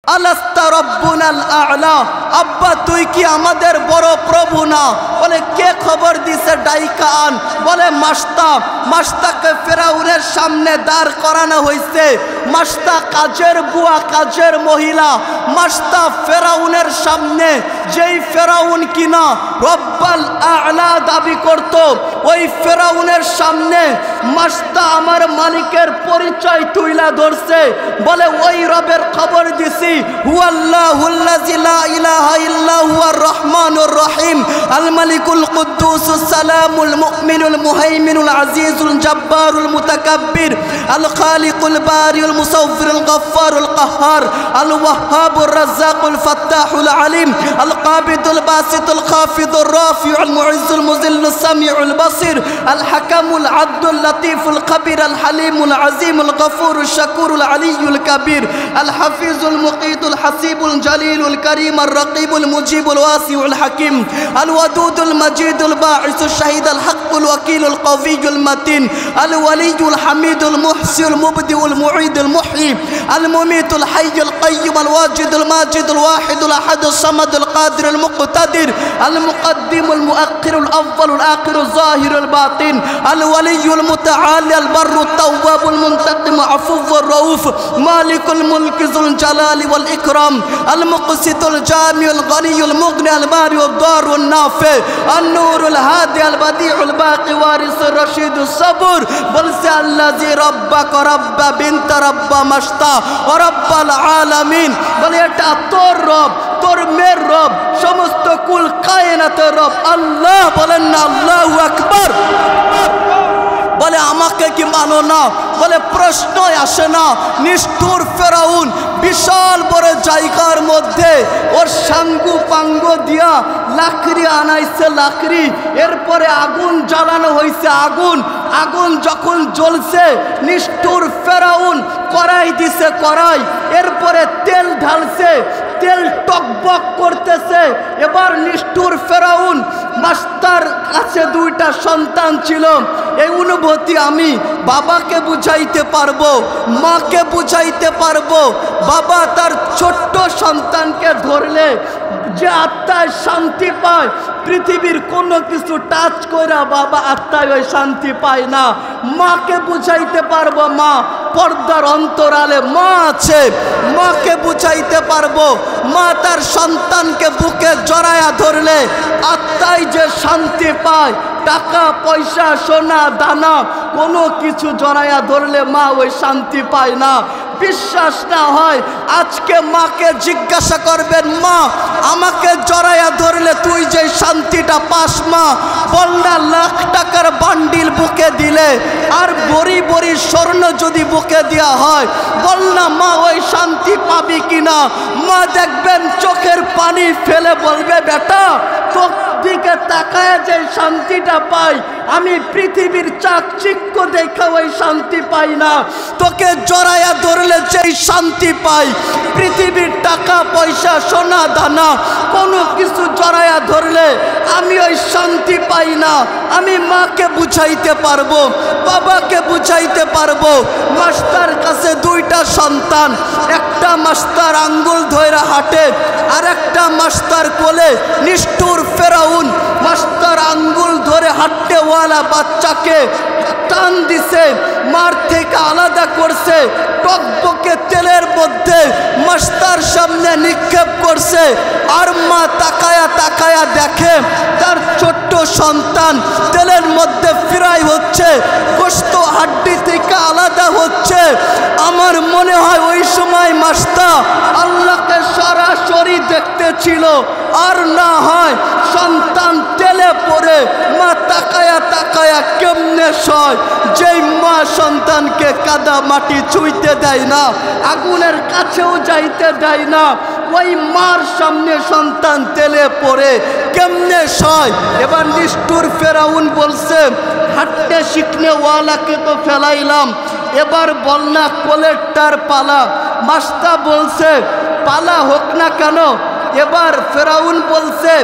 আলাস্তা রব্বুনাল আ'লা, আব্বা তুই কি আমাদের বড় প্রভু না? বলে কে খবর দিছে ডাইকা আন? বলে মাস্তাকে ফেরাউনের সামনে দাঁড় করানো হয়েছে। মাস্তা কাজের বুয়া, কাজের মহিলা। মাস্তা ফেরাউনের সামনে, যেই ফেরাউন কিনা রব্বাল আ'লা দাবি করত, ওই ফেরাউনের সামনে মাস্তা আমার মালিকের পরিচয় তুইলা ধরছে। বলে ওই রবের খবর দিছি, হুয়াল্লাহুল্লাযী লা ইলাহা ইল্লা হুয়ার রহমানুর রহিম, আল মালিকুল কুদ্দুসুস সালামুল মুমিনুল মুহাইমিনুল আজিজুল জব্বারুল মুতাকাব্বির, আল খালিকুল বারিউল মুসাওবিরুল গফফারুল কাহ্হার, আল ওয়াহ্হাবুর রাজ্জাকুল ফাত্তাহুল আলিম, আল কাবিদুল বাসিতুল খাফিদুর রাফিউল মুইজ্জুল মুযিল্লুস সামিউল বাসির, আল হাকামুল আদলুল লতীফুল খবীর, আল হালিমুল আজিমুল গফুরুশ শাকুরুল আলিয়্যুল কবীর, আল হাফিজুল মুকিতুল হাসিবুল জলিলুল করিমুর রকিবুল মুজিবুল ওয়াসিউল হাকিম, আল ওয়াদুদুল মজিদুল বাঈসুশ শাহীদুল হকুল ওয়াকিলুল কওয়িয়ুল মাতিন, আল ওয়ালিয়ুল হামিদুল মুহসিউল মুবদিউল মুঈদুল মুহয়ি, আল মুমিতুল হাইয়ুল কাইয়্যুম, আল ওয়াজিদুল মাজিদুল ওয়াহিদুল আহাদুস সামাদুল কাদিরুল মুকতাদির, আল মুকদ্দিমুল মুআখিরুল আউয়ালুল আখিরুল যাহিরুল বাতিন, আল ওয়ালিয়ুল মুতাআলি আল বাররুত তাওয়াবুল মুনতাকিম আফুয়ুর রউফ, মালিকুল মুলকি যুল জালালি ওয়াল ইকরাম, আল মুকসিতুল জামিউল গনিয়ুল মুগনি আল বারিউদ দারুন নাফি, আন নূরুল হাদি আল বাদিউল বাকি ওয়ারিসুর রশিদুস সবুর। বলছে আল্লাযী রাব্বাকা রাব্বা বিনতা রাব্বা মাশতা ওয়া রাব্বাল আলামিন। বলে এটা তোর রব, তোর মেয়ের রব, সমস্ত কুল কায়নাতের রব আল্লাহ। বলেন না আল্লাহু আকবার। বলে আমাকে কি মানো না? বলে প্রশ্নই আসে না। নিষ্ঠুর ফেরাউন বিশাল বড় জায়গার মধ্যে ওর সাঙ্গু পাঙ্গু দিয়া লাকড়ি আনাইছে, লাকড়ি, এরপরে আগুন জ্বালানো হয়েছে। আগুন যখন জ্বলছে, নিষ্ঠুর ফেরাউন কড়াই দিছে, কড়াই, এরপরে তেল ঢালছে, তেল টকবক করতেছে। এবার নিষ্ঠুর ফেরাউন, মাস্টার কাছে দুইটা সন্তান ছিল, এই অনুভূতি আমি বাবাকে বুঝাইতে পারবো, মাকে বুঝাইতে পারবো। বাবা তার ছোট্ট সন্তানকে ধরলে যে আত্মায় শান্তি পায়, পৃথিবীর কোনো কিছু টাচ করে বাবা আত্মায় ওই শান্তি পায় না। মাকে বুঝাইতে পারবো, মা পর্দার অন্তরালে মা আছে, মাকে বুঝাইতে পারবো। মা তার সন্তানকে বুকে জড়ায়া ধরলে আত্মায় যে শান্তি পায়, টাকা পয়সা সোনা দানা কোনো কিছু জড়ায়া ধরলে মা ওই শান্তি পায় না। বিশ্বাস না হয় আজকে মাকে জিজ্ঞাসা করবেন, মা আমাকে জড়ায়া ধরলে তুই যে শান্তিটা পাস মা, বল না লাখ টাকার বান্ডিল বুকে দিলে আর বড়ি বড়ি স্বর্ণ যদি বুকে দেওয়া হয়, বল না মা ওই শান্তি পাবি কিনা? মা দেখবেন চোখের পানি ফেলে বলবে, বেটা তোর দিকে তাকায় যে শান্তিটা পাই আমি পৃথিবীর চাকচিক্য দেখে ওই শান্তি পাই না। তোকে জড়ায়া ধরলে যেই শান্তি পাই, পৃথিবীর টাকা পয়সা সোনা দানা কোনো কিছু জড়ায়া ধরলে আমি ওই শান্তি পাই না। আমি মাকে বুঝাইতে পারবো, বাবাকে বুঝাইতে পারবো। মাস্টার কাছে দুইটা সন্তান, একটা মাস্টার আঙ্গুল ধইরা হাঁটে, আর একটা মাস্টার কোলে। নিষ্ঠুর ফেরাউন মাস্টার আঙ্গুল ধরে হাঁটতেওয়ালা বাচ্চাকে টান দিছে, মার থেকে আলাদা করছে, টকবকে তেলের মধ্যে মাস্টার সামনে নিক্ষেপ করছে। আর মা তাকায়া তাকায়া দেখে তার ছোট্ট সন্তান তেলের মধ্যে ফ্রাই হচ্ছে, গোশত হাড্ডি থেকে আলাদা হচ্ছে। আমার মনে হয় ওই সময় মাস্টার আল্লাহকে সরাসরি দেখতেছিল, আর না হয় সন্তান তেলে পড়ে মা তাকায়া তাকায়া কেমনে সয়। যেই মা সন্তানকে কাদা মাটি ছুঁইতে দেয় না, আগুনের কাছেও যাইতে দেয় না, ওই মার সামনে সন্তান তেলে পড়ে কেমনে সয়। এবার নিষ্ঠুর ফেরাউন বলছে, হাঁটতে শিখনে ওয়ালাকে তো ফেলাইলাম, এবার বল না কোলেরটার পালা। মাস্টার বলছে পালা হোক না কেন। এবার ফেরাউন বলছে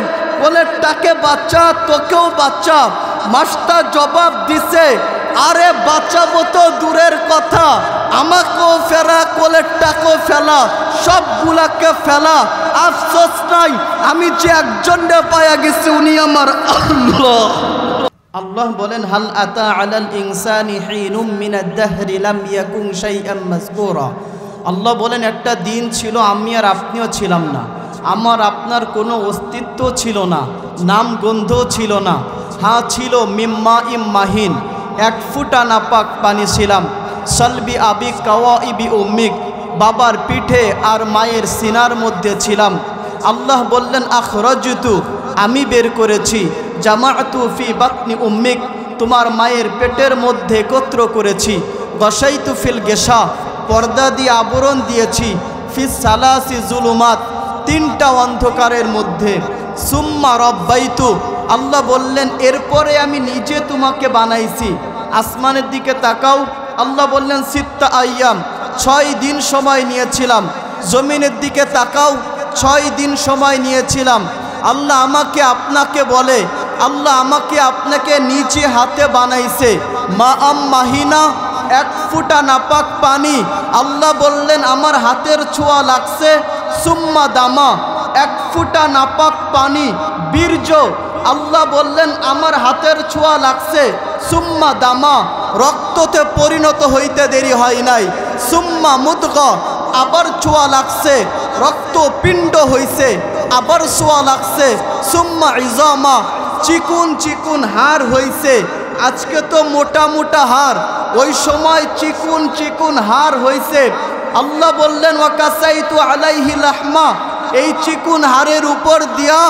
কোলেরটাকে বাচ্চা, তোকেও বাচ্চা। মাস্টার জবাব দিছে আরে বাঁচাবো তো দূরের কথা, আমাকেও ফেরা, কোলেরটাকেও ফেলা, সবগুলাকে ফেলা, আফসোস নাই আমি যে একজনকে পায়া গেছি, উনি আমার আল্লাহ। আল্লাহ বলেন হাল আতা আলাল ইনসানি হিনুম মিনাদ দাহরি লাম ইয়াকুন শাইআম মাযকুরা। আল্লাহ বলেন একটা দিন ছিল আমি আর আপনিও ছিলাম না, আমার আপনার কোনো অস্তিত্ব ছিল না, নাম গন্ধও ছিল না। হ্যাঁ ছিল মিম্মা ইম্মাহিন, এক ফুটা নাপাক পানি ছিলাম। সালবি আবি কাওয়াইবি উম্মিক, বাবার পিঠে আর মায়ের সিনার মধ্যে ছিলাম। আল্লাহ বললেন আখরাজতু, আমি বের করেছি, জামাআতু ফি বাতনি উম্মিক, তোমার মায়ের পেটের মধ্যে একত্র করেছি। গসাইতু ফিল গেশা, পর্দা দিয়ে আবরণ দিয়েছি। ফিস সালাসি জুলুমাত, তিনটা অন্ধকারের মধ্যে। সুম্মা রব্বাইতু, আল্লাহ বললেন এরপরে আমি নিজে তোমাকে বানাইছি। আসমানের দিকে তাকাও, আল্লাহ বললেন সিত্তা আইয়াম, 6 দিন সময় নিয়েছিলাম। জমিনের দিকে তাকাও, 6 দিন সময় নিয়েছিলাম। আল্লাহ আমাকে আপনাকে বলে, আল্লাহ আমাকে আপনাকে নিজে হাতে বানাইছে। মা আম মাহিনা, এক ফুটা নাপাক পানি। আল্লাহ বললেন আমার হাতের ছোঁয়া লাগছে। সুম্মা দামা, এক ফুটা নাপাক পানি বীর্য। আল্লাহ বললেন আমার হাতের ছোঁয়া লাগছে। সুম্মা দামা, রক্ততে পরিণত হইতে দেরি হয় নাই। সুম্মা মুদগা, আবার ছোঁয়া লাগছে, রক্ত পিণ্ড হইছে, আবার ছোঁয়া লাগছে। সুম্মা ইজামা, চিকুন চিকুন হাড় হইছে। আজকে তো মোটা মোটা হাড়, ওই সময় চিকুন চিকুন হাড় হইছে। আল্লাহ বললেন ওয়াকাসাইতু আলাইহি লাহমা, এই চিকুন হাড়ের উপর দিয়া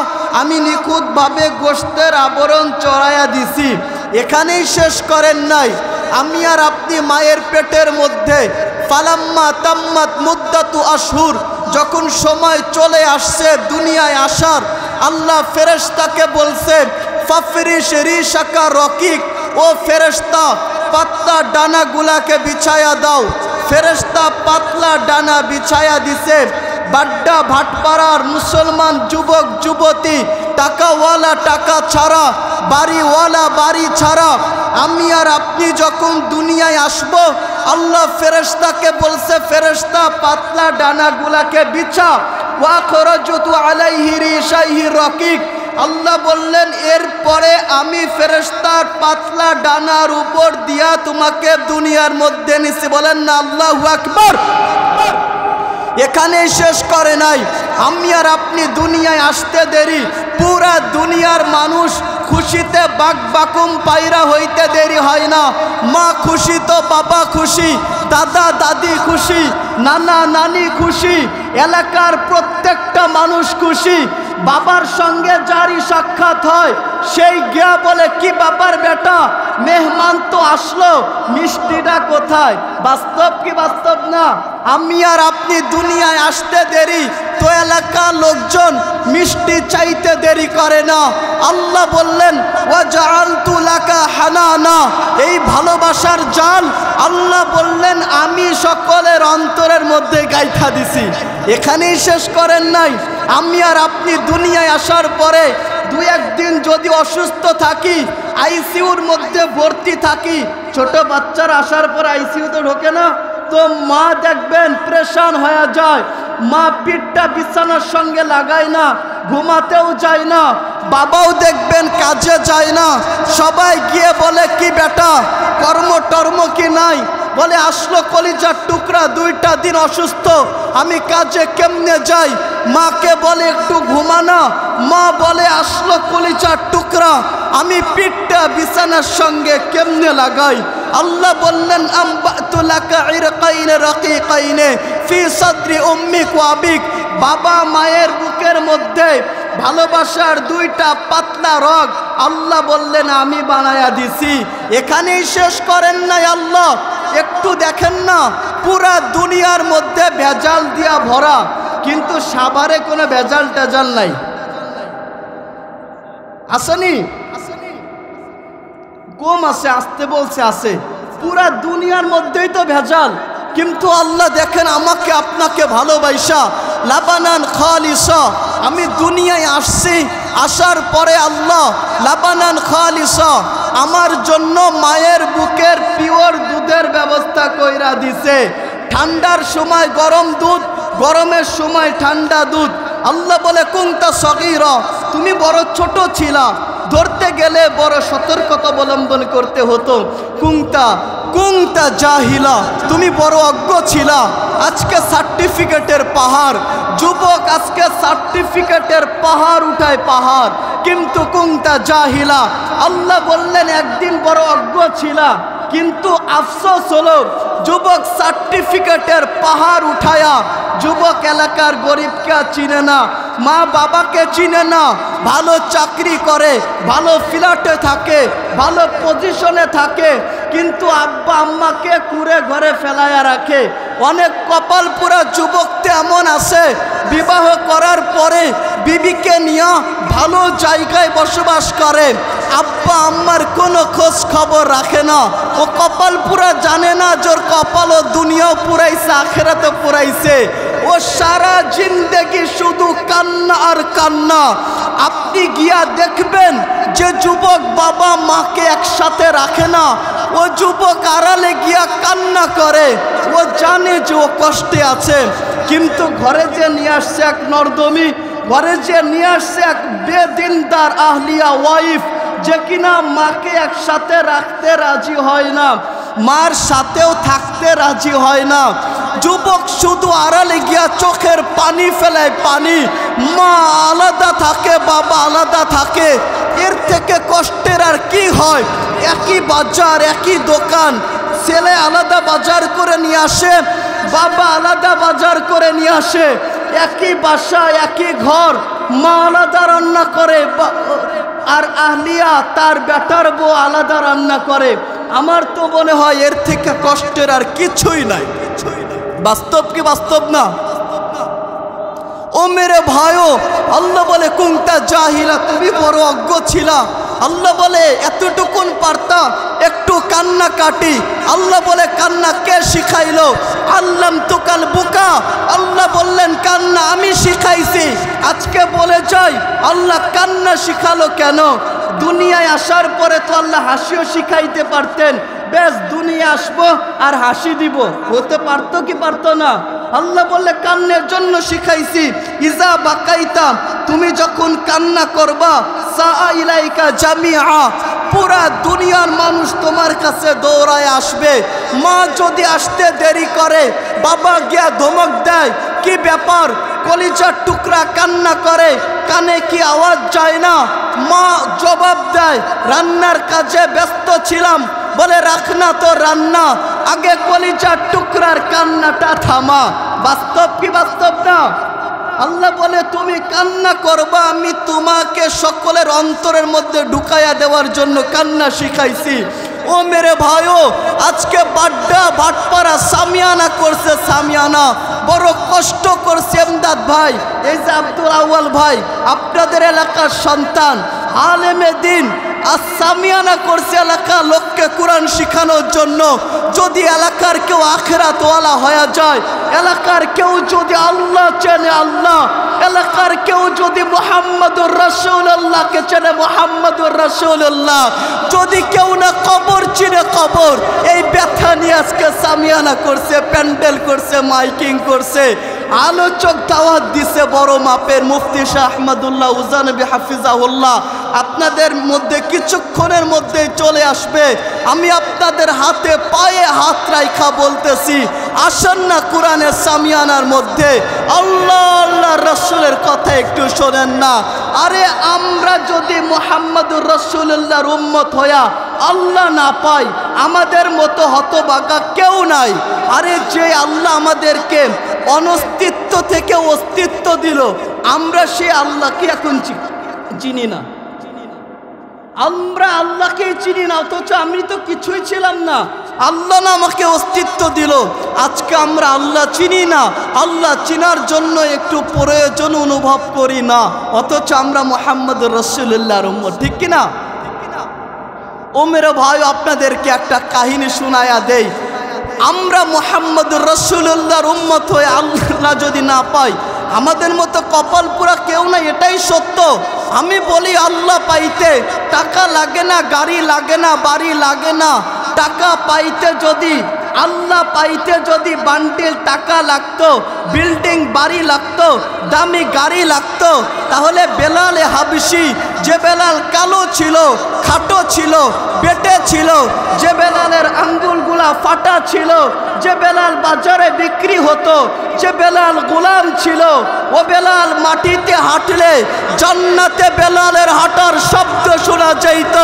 আমি নিখুঁতভাবে গোশতের আবরণ চড়াইয়া দিছি। এখানেই শেষ করেন নাই, আমি আর আপনি মায়ের পেটের মধ্যে ফালাম্মা তাম্মাত মুদ্দাতু আশহুর, যখন সময় চলে আসছে দুনিয়ায় আসার, আল্লাহ ফেরেশতাকে বলছে ফাফরিশ রিশাকা রকিক, ও ফেরেশতা পাতলা ডানাগুলাকে বিছায়া দাও। ফেরেশতা পাতলা ডানা বিছায়া দিছে। বাড্ডা ভাটপাড়ার মুসলমান যুবক যুবতী, টাকাওয়ালা টাকা ছাড়া, বাড়িওয়ালা বাড়ি ছাড়া, আমি আর আপনি যখন দুনিয়ায় আসব, আল্লাহ ফেরেশতাকে বলছে ফেরেশতা পাতলা ডানাগুলাকে বিছা। ওয়া খরাজতু আলাইহি রিশাইহি রকিক, আল্লাহ বললেন এরপরে আমি ফেরেশতার পাতলা ডানার উপর দিয়া তোমাকে দুনিয়ার মধ্যে নিছি। বলেন না আল্লাহু আকবার। এখানেই শেষ করে নাই, আমি আর আপনি দুনিয়ায় আসতে দেরি, পুরা দুনিয়ার মানুষ খুশিতে বাকবাকুম পায়রা হইতে দেরি হয় না। মা খুশি তো বাবা খুশি, দাদা দাদি খুশি, নানা নানি খুশি, এলাকার প্রত্যেকটা মানুষ খুশি। বাবার সঙ্গে যারই সাক্ষাৎ হয় সেই গিয়া বলে কি বাবার বেটা, মেহমান তো আসলো, মিষ্টিটা কোথায়? বাস্তব কি বাস্তব না? আমি আর আপনি দুনিয়ায় আসতে দেরি তো এলাকার লোকজন মিষ্টি চাইতে দেরি করে না। আল্লাহ বললেন ওয়াজআলতু লাকা হানানা, এই ভালোবাসার জাল আল্লাহ বললেন আমি সকলের অন্তরের মধ্যে গাইথা দিছি। এখানেই শেষ করেন নাই, আমি আর আপনি দুনিয়ায় আসার পরে 2-1 দিন যদি অসুস্থ থাকি, আইসিইউর মধ্যে ভর্তি থাকি, ছোট বাচ্চারা আসার পর আইসিইউতে ঢোকে না, তো মা দেখবেন প্রেশান হয়ে যায়। মা পিঠটা বিছানার সঙ্গে লাগায় না, ঘুমাতেও যায় না। বাবাও দেখবেন কাজে যায় না। সবাই গিয়ে বলে কি বেটা কর্ম টর্ম কি নাই? বলে আসলো কলিজার টুকরা, 2টা দিন অসুস্থ, আমি কাজে কেমনে যাই? মাকে বলে একটু ঘুমানা, মা বলে আসলো কলিজার টুকরা, আমি পিঠটা বিছানার সঙ্গে কেমনে লাগাই? আল্লাহ বললেন আম্বাতু লাকা ইরকাইনে রাকিকাইনে ফি সাদরি উম্মিক ওয়া আবিক, বাবা মায়ের বুকের মধ্যে ভালোবাসার 2টা পাতলা রগ আল্লাহ বললেন আমি বানায়া দিছি। এখানেই শেষ করেন নাই আল্লাহ, একটু দেখেন না পুরা দুনিয়ার মধ্যে ভেজাল দিয়া ভরা, কিন্তু সাভারে কোনো ভেজাল টেজাল নাই। আসেনি? কম আছে, আসতে বলছে আছে। পুরা দুনিয়ার মধ্যেই তো ভেজাল, কিন্তু আল্লাহ দেখেন আমাকে আপনাকে ভালোবাসা লাবানান খালিসা, আমি দুনিয়ায় আসছি, আসার পরে আল্লাহ লাবানান খালিসা আমার জন্য মায়ের বুকের পিওর দুধের ব্যবস্থা কইরা দিছে। ঠান্ডার সময় গরম দুধ, গরমের সময় ঠান্ডা দুধ। আল্লাহ বলে কুনতা সগীরা, তুমি বড় ছোট ছিলা, ধরতে গেলে বড় সতর্কতা অবলম্বন করতে হতো। কুনতা জাহিলা, তুমি বড় অজ্ঞ ছিলা। আজকে সার্টিফিকেটের পাহাড়, যুবক আজকে সার্টিফিকেটের পাহাড় উঠায় পাহাড়, কিন্তু কুনতা জাহিলা। আল্লাহ বললেন একদিন বড় অজ্ঞ ছিলা, কিন্তু আফসোস হলো যুবক সার্টিফিকেটের পাহাড় উঠায়া যুবক এলাকার গরিবকে চিনে না, মা বাবাকে চিনে না, ভালো চাকরি করে, ভালো ফ্ল্যাটে থাকে, ভালো পজিশনে থাকে, কিন্তু আব্বা আম্মাকে কুড়ে ঘরে ফেলায়া রাখে। অনেক কপাল পুরা যুবকতে এমন আছে বিবাহ করার পরে বিবিকে নিয়ে ভালো জায়গায় বসবাস করে, আব্বা আম্মার কোনো খোঁজ খবর রাখে না। ও কপাল পুরা জানে না জোর কপাল ও দুনিয়াও পুরাইছে, আখেরাতে পুরাইছে। ও সারা জিন্দেগি শুধু কান্না আর কান্না। আপনি গিয়া দেখবেন যে যুবক বাবা মাকে একসাথে রাখে না, ও যুবক আড়ালে গিয়া কান্না করে, ও জানে যে ও কষ্টে আছে, কিন্তু ঘরে যে নিয়ে আসছে এক নর্দমী, ঘরে যে নিয়ে আসছে এক বেদিনদার আহলিয়া ওয়াইফ, যে কিনা মাকে একসাথে রাখতে রাজি হয় না, মার সাথেও থাকতে রাজি হয় না। যুবক শুধু আড়ালে গিয়া চোখের পানি ফেলায়, পানি। মা আলাদা থাকে, বাবা আলাদা থাকে, এর থেকে কষ্টের আর কি হয়? একই বাজার, একই দোকান, ছেলে আলাদা বাজার করে নিয়ে আসে, বাবা আলাদা বাজার করে নিয়ে আসে, একই বাসা, একই ঘর, মা আলাদা রান্না করে আর আহলিয়া তার বেটার বউ আলাদা রান্না করে। আমার তো মনে হয় এর থেকে কষ্টের আর কিছুই নাই। বাস্তব কি বাস্তব না? ও মেরে ভাইও, আল্লাহ বলে কুনতা জাহিলা, তুমি বড় অজ্ঞ ছিলা। আল্লাহ বলে এতটুকুন পারতা একটু কান্না কাটি। আল্লাহ বলে কান্না কে শিখাইলো? আল্লাম তুকাল বুকা, আল্লাহ বললেন কান্না আমি শিখাইছি। আজকে বলে যাই আল্লাহ কান্না শিখালো কেন? দুনিয়ায় আসার পরে তো আল্লাহ হাসিও শিখাইতে পারতেন, বেশ দুনিয়া আসবো আর হাসি দিব, হতে পারতো কি পারতো না? আল্লাহ বললে কান্নের জন্য শিখাইছি। ইজা বাকাইতা, তুমি যখন কান্না করবা, সাআ ইলাইকা জামিআ, পুরা দুনিয়ার মানুষ তোমার কাছে দৌড়ায় আসবে। মা যদি আসতে দেরি করে, বাবা গিয়া ধমক দেয়, কি ব্যাপার? কলিজার টুকরা কান্না করে, কানে কি আওয়াজ যায় না? মা জবাব দেয়, রান্নার কাজে ব্যস্ত ছিলাম। বলে রাখ না তো রান্না, আগে কলিজার টুকরার কান্নাটা থামা। বাস্তব কি বাস্তব না? আল্লাহ বলে তুমি কান্না করবা, আমি তোমাকে সকলের অন্তরের মধ্যে ঢুকাইয়া দেওয়ার জন্য কান্না শিখাইছি। ও মেরে ভাইও, আজকে বাড্ডা ভাটপাড়া সামিয়ানা করছে, সামিয়ানা বড় কষ্ট করছে। এমদাদ ভাই, এই যে আব্দুল আউয়াল ভাই, আপনাদের এলাকার সন্তান, আলেমে দিন, আর সামিয়ানা করছে এলাকা লোককে কোরআন শিখানোর জন্য। যদি এলাকার কেউ আখিরাতওয়ালা হয়ে যায়, এলাকার কেউ যদি আল্লাহ চেনে আল্লাহ, এলাকার কেউ যদি মুহাম্মদুর রাসূলুল্লাহকে চেনে মুহাম্মদুর রাসূলুল্লাহ, যদি কেউ না কবর চিনে কবর, এই ব্যথা নিয়ে আজকে সামিয়ানা করছে, প্যান্ডেল করছে, মাইকিং করছে, আলোচক দাওয়াত দিছে বড় মাপের। মুফতি শাহ আহমদুল্লাহ উজানবী হাফিজাহুল্লাহ আপনাদের মধ্যে কিছুক্ষণের মধ্যে চলে আসবে। আমি আপনাদের হাতে পায়ে হাত রাইখা বলতেছি, আসেন না কোরআনের সামিয়ানার মধ্যে আল্লাহ আল্লাহ রাসূলের কথা একটু শোনেন না। আরে আমরা যদি মুহাম্মদুর রাসূলুল্লাহর উম্মত হইয়া আল্লাহ না পাই, আমাদের মতো হতভাগা কেউ নাই। আরে যে আল্লাহ আমাদেরকে অনস্তিত্ব থেকে অস্তিত্ব দিল, আমরা সে আল্লাহকে এখন চিনি না। আমরা আল্লাহকে চিনি না, অথচ আমি তো কিছুই ছিলাম না, আল্লাহ না আমাকে অস্তিত্ব দিল। আজকে আমরা আল্লাহ চিনি না, আল্লাহ চিনার জন্য একটু প্রয়োজন অনুভব করি না, অথচ আমরা মুহাম্মদুর রাসূলুল্লাহর উম্মত, ঠিক কিনা? ও মেরে ভাই, আপনাদেরকে একটা কাহিনী শোনায়া দেই। আমরা মুহাম্মদুর রাসূলুল্লাহর উম্মত হয়ে আল্লাহ যদি না পাই, আমাদের মতো কপাল পুরা কেউ না, এটাই সত্য। আমি বলি আল্লাহ পাইতে টাকা লাগে না, গাড়ি লাগে না, বাড়ি লাগে না। টাকা পাইতে যদি, আল্লাহ পাইতে যদি বান্ডিল টাকা লাগতো, বিল্ডিং বাড়ি লাগতো, দামি গাড়ি লাগতো, তাহলে বেলাল হাবশি, যে বেলাল কালো ছিল, খাটো ছিল, বেটে ছিল, যে বেলালের আঙ্গুলগুলা ফাটা ছিল, যে বেলাল বাজারে বিক্রি হতো, যে বেলাল গোলাম ছিল, ও বেলাল মাটিতে হাঁটলে জান্নাতে বেলালের হাঁটার শব্দ শোনা যাইত।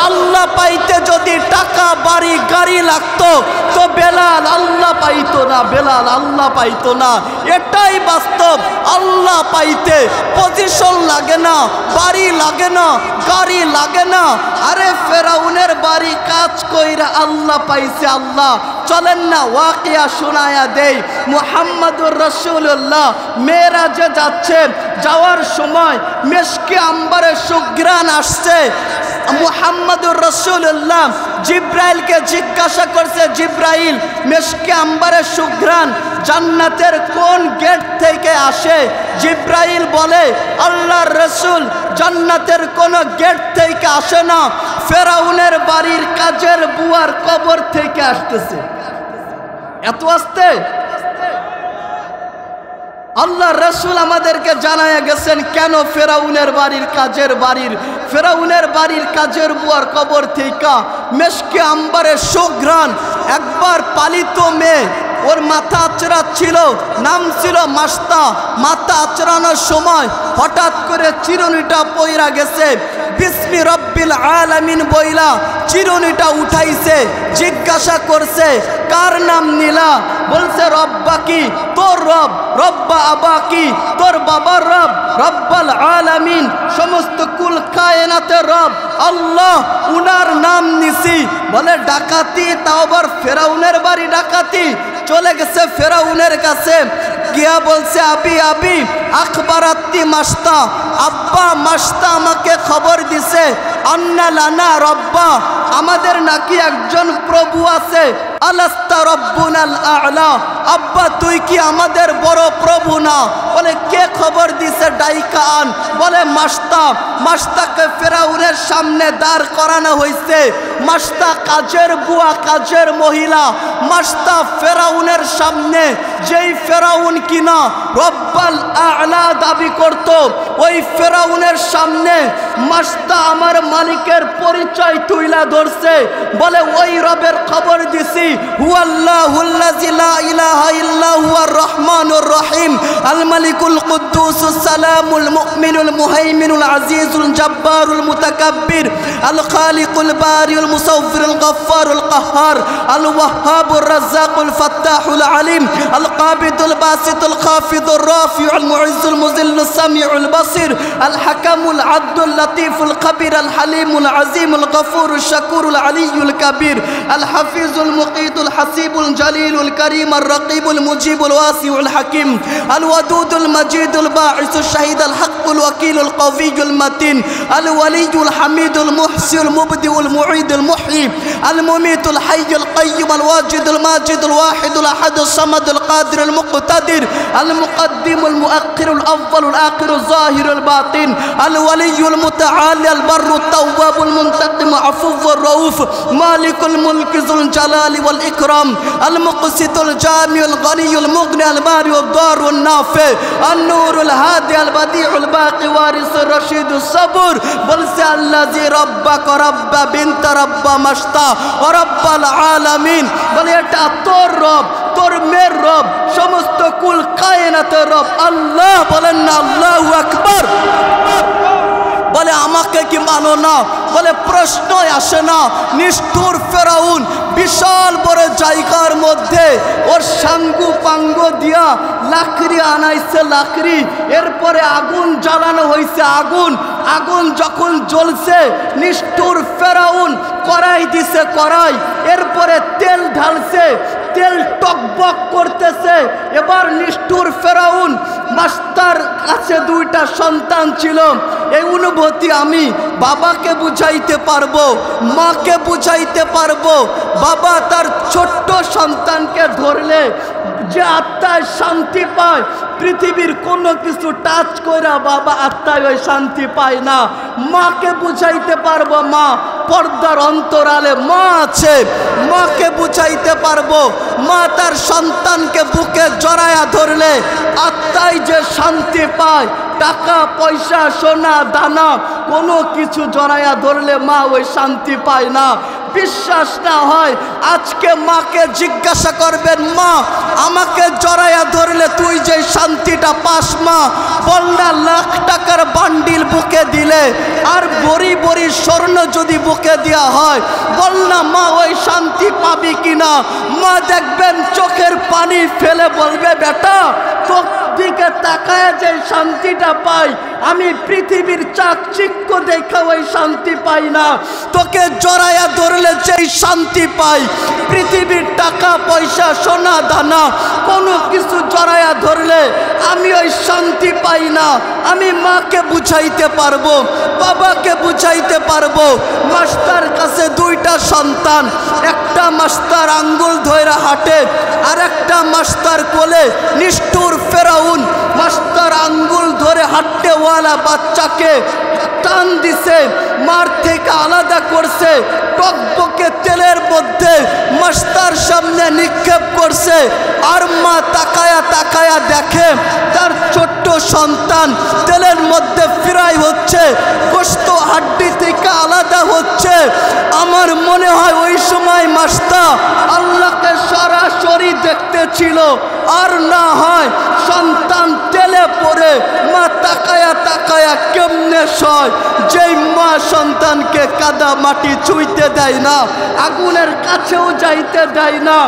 আল্লাহ পাইতে যদি টাকা বাড়ি গাড়ি লাগতো তো বেলাল আল্লাহ পাইতো না, বেলাল আল্লাহ পাইতো না। এটাই বাস্তব। আল্লাহ পাইতে পজিশন লাগে না, বাড়ি লাগে না, গাড়ি লাগে না। আরে ফেরাউনের বাড়ি কাজ কইরা আল্লাহ পাইছে। আল্লাহ চলেন না ওয়াকিয়া শোনায়া দেই। মুহাম্মাদুর রাসূলুল্লাহ মেরাজে যাচ্ছে, যাওয়ার সময় মেশকে আম্বারে সুঘ্রাণ আসছে। মুহাম্মাদুর রাসূলুল্লাহ জিব্রাইলকে জিজ্ঞাসা করছে, জিব্রাইল মেশকে আম্বারে সুঘ্রাণ জান্নাতের কোন গেট থেকে আসে? জিব্রাইল বলে, আল্লাহর রাসূল জান্নাতের কোন গেট থেকে আসে না, ফেরাউনের বাড়ির কাজের বুয়ার কবর থেকে আসতেছে। এত আসতে আল্লাহ রাসূল আমাদেরকে জানায়া গেছেন কেন ফেরাউনের বাড়ির কাজের বুয়ার কবর থেকে মেশকে আম্বারে সুঘ্রাণ। একবার পালিত মেয়ে, ওর মাথা আঁচড়াচ্ছিল, নাম ছিল মাস্তা। মাথা আঁচড়ানোর সময় হঠাৎ করে চিরুনিটা পইরা গেছে। বিসমি রব্বিল আলামিন বইলা চিরুনিটা উঠাইছে। জিজ্ঞাসা করছে, কার নাম নিলা? বলছে রব্বা কি? তোর রব। রব্বা আবা কি? তোর বাবার রব। রব্বাল আলামিন, সমস্ত কুল কায়নাতের রব আল্লাহ, উনার নাম নিছি। বলে ডাকাতি, তাও আবার ফেরাউনের বাড়ি ডাকাতি। চলে গেছে ফেরাউনের কাছে, গিয়া বলছে, আবি আবি আখবারাতি মাস্তা, আব্বা মাস্তা আমাকে খবর দিছে, আন্না লানা রব্বা, আমাদের নাকি একজন প্রভু আছে। আলাস্তা রব্বুনাল আ'লা, আব্বা তুই কি আমাদের বড় প্রভু না? বলে কে খবর দিছে? ডাইকা আন। বলে মাস্তা। মাস্তাকে ফেরাউনের সামনে দাঁড় করানো হয়েছে। মাস্তা কাজের বুয়া, কাজের মহিলা। মাস্তা ফেরাউনের সামনে, যেই ফেরাউন কিনা রব্বাল আ'লা দাবি করত, ওই ফেরাউনের সামনে মাস্তা আমার মালিকের পরিচয় তুইলা ধরছে। বলে ওই রবের খবর দিছি, হুয়াল্লাহুল্লাযী লা ইলাহা ইল্লা হুয়ার রহমানুর রহিম, আল মালিকুল কুদ্দুসুস সালামুল মুমিনুল মুহাইমিনুল আজিজুল জব্বারুল মুতাকাব্বির, আল খালিকুল বারিউল মুসাওফিরুল গফফারুল কাহ্হার, আল ওয়াহ্হাবুর রাজ্জাকুল ফাত্তাহুল আলিম, আল কাবিদুল বাসিতুল খাফিদুর রাফিউল মুইজ্জুল মুযিল্লুস সামিউল বাসির, আল হাকামুল আদলুল লতীফুল খবীর, আল হালিমুল আজিমুল গফুরুশ শাকুরুল আলিয়্যুল কবীর, আল হাফিজুল মুকিতুল হাসিবুল জলিলুল করিমুর রকিবুল মুজিবুল ওয়াসিউল হাকিম, আল ওয়াদুদুল মজিদুল বাঈসুশ শাহিদুল হকুল ওয়াকিলুল কওয়িয়ুল মাতিন, আল ওয়ালিয়ুল হামিদুল মুহসিউল মুবদিউল মুঈদুল মুহয়ি, আল মুমিতুল হাইয়ুল কাইয়্যুম, আল ওয়াজিদুল মাজিদুল ওয়াহিদুল আহাদুস সামাদুল কাদিরুল মুকতাদির, আল মুকদ্দিমুল মুআখিরুল আউয়ালুল আখিরুল যাহিরুল বাতিন, আল ওয়ালিয়ুল মুতাআলি আল বাররুত তাওয়াবুল মুনতাকিম আফুউর রউফ, মালিকুল মুলকি যুল জালালি ওয়াল ইকরাম, আল মুকসিতুল জামিউল গনিয়ুল মুগনি আল বারিউদ দারুন নাফি, আন নূরুল হাদি আল বাদিউল বাকি ওয়ারিসুর রশিদুস সাবুর। বলছে আল্লাযী রাব্বাকা রাব্বা বিনতা রাব্বা মাস্তা ওয়া রাব্বাল আলামিন। বলে এটা তোর রব, তোর মেয়ের রব, সমস্ত কুল কায়নাতের রব আল্লাহ। বলেন না আল্লাহু আকবার। বলে আমাকে কি মানো না? বলে প্রশ্নই আসে না। নিষ্ঠুর ফেরাউন বিশাল বড় জায়গার মধ্যে ওর সাঙ্গু পাঙ্গু দিয়া লাকড়ি আনাইছে, লাকড়ি। এরপরে আগুন জ্বালানো হয়েছে, আগুন। আগুন যখন জ্বলছে, নিষ্ঠুর ফেরাউন কড়াই দিছে, কড়াই। এরপরে তেল ঢালছে, তেল টকবক করতেছে। এবার নিষ্ঠুর ফেরাউন, মাস্টার কাছে দুইটা সন্তান ছিল। এই অনুভূতি আমি বাবাকে বুঝাইতে পারবো, মাকে বুঝাইতে পারবো। বাবা তার ছোট্ট সন্তানকে ধরলে যে আত্মায় শান্তি পায় পৃথিবীর কোনো কিছু টাচ কইরা বাবা আত্মায় ওই শান্তি পায় না। মাকে বুঝাইতে পারবো, মা পর্দার অন্তরালে মা আছে, মাকে বুঝাইতে পারবো। মা তার সন্তানকে বুকে জড়ায়া ধরলে আত্মায় যে শান্তি পায়, টাকা পয়সা সোনা দানা কোনো কিছু জড়ায়া ধরলে মা ওই শান্তি পায় না। বিশ্বাস না হয় আজকে মাকে জিজ্ঞাসা করবেন, মা আমাকে জড়ায়া ধরলে তুই যে শান্তিটা পাস মা, বল না লাখ টাকার বান্ডিল বুকে দিলে আর বড়ি বড়ি স্বর্ণ যদি বুকে দেওয়া হয়, বল না মা ওই শান্তি পাবি কিনা? মা দেখবেন চোখের পানি ফেলে বলবে, বেটা তোর দিকে তাকায় যে শান্তিটা পাই আমি পৃথিবীর চাকচিক্য দেখা ওই শান্তি পাই না। তোকে জড়ায়া ধরলে যেই শান্তি পাই, পৃথিবীর টাকা পয়সা সোনা দানা কোনো কিছু জড়ায়া ধরলে আমি ওই শান্তি পাই না। আমি মাকে বুঝাইতে পারবো, বাবাকে বুঝাইতে পারবো। মাস্টার কাছে দুইটা সন্তান, একটা মাস্টার আঙ্গুল ধইরা হাঁটে আর একটা মাস্টার কোলে। নিষ্ঠুর ফেরাউন মাস্টার আঙ্গুল ধরে হাঁটতেওয়ালা বাচ্চাকে টান দিছে, মার থেকে আলাদা করছে, টকবকে তেলের মধ্যে মাস্টার সামনে নিক্ষেপ করছে। আর মা তাকায়া তাকায়া দেখে তার ছোট্ট সন্তান তেলের মধ্যে ফ্রাই হচ্ছে, গোশত হাড্ডি থেকে আলাদা হচ্ছে। আমার মনে হয় ওই সময় মাস্টার আল্লাহকে সরাসরি দেখতেছিল, আর না হয় সন্তান তেলে পড়ে মা তাকায়া তাকায়া কেমনে সয়। যেই মা সন্তানকে কাদা মাটি ছুঁইতে দেয় না, আগুনের কাছেও যাইতে দেয় না,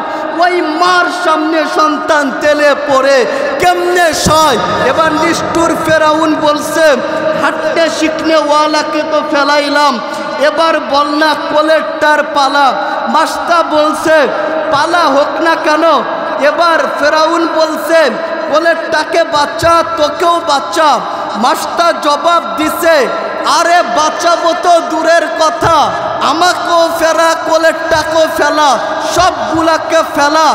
ওই মার সামনে সন্তান তেলে পড়ে কেমনে সয়। এবার নিষ্ঠুর ফেরাউন বলছে, হাঁটতে শিখনে ওয়ালাকে তো ফেলাইলাম, এবার বল না কোলেরটার পালা। মাস্টার বলছে পালা হোক না কেন। এবার ফেরাউন বলছে কোলেরটাকে বাচ্চা, তোকেও বাচ্চা। মাস্টার জবাব দিছে, আরে বাঁচাবো তো দূরের কথা, আমাকেও ফেরা কোলেরটাকেও ফেলা, সবগুলাকে ফেলা।